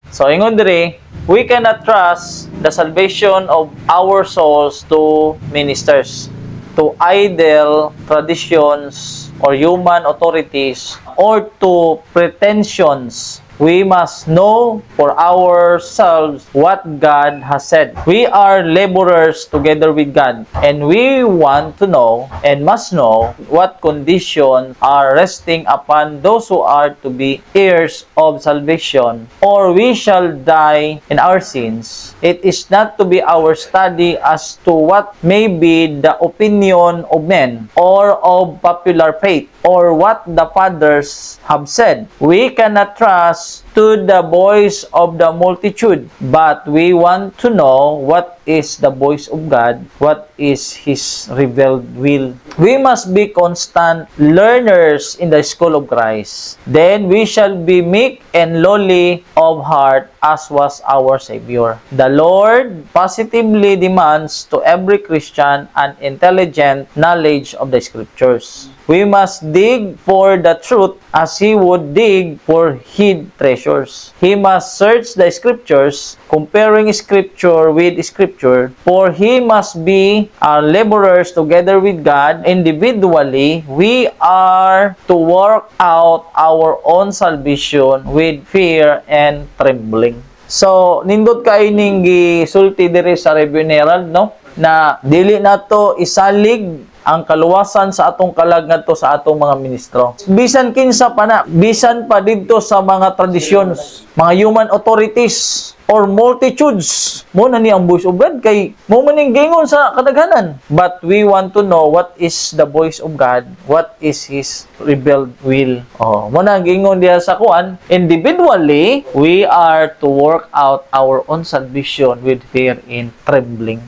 So ingon diri, we cannot trust the salvation of our souls to ministers, to idle traditions or human authorities, or to pretensions. We must know for ourselves what God has said. We are laborers together with God, and we want to know and must know what conditions are resting upon those who are to be heirs of salvation, or we shall die in our sins. It is not to be our study as to what may be the opinion of men or of popular faith, or what the fathers have said. We cannot trust to the voice of the multitude, but we want to know what is the voice of God, what is His revealed will. We must be constant learners in the school of Christ. Then we shall be meek and lowly of heart, as was our Savior. The Lord positively demands to every Christian an intelligent knowledge of the Scriptures. We must dig for the truth as He would dig for hid treasures. He must search the Scriptures, comparing Scripture with Scripture, for he must be our laborers together with God. Individually, we are to work out our own salvation with fear and trembling. So, nindot kay ning gisulti diri sa Review Herald, no? Na dili nato isalig ang kaluwasan sa atong kalag ngadto sa atong mga ministro. Bisan kinsa pa na, bisan pa didto sa mga tradisyon, mga human authorities or multitudes, mo na ni ang voice of God kay mo man ning gingon sa kadaghanan. But we want to know what is the voice of God, what is His revealed will. Mo na gingon diha sa kuan, individually we are to work out our own salvation with fear and trembling.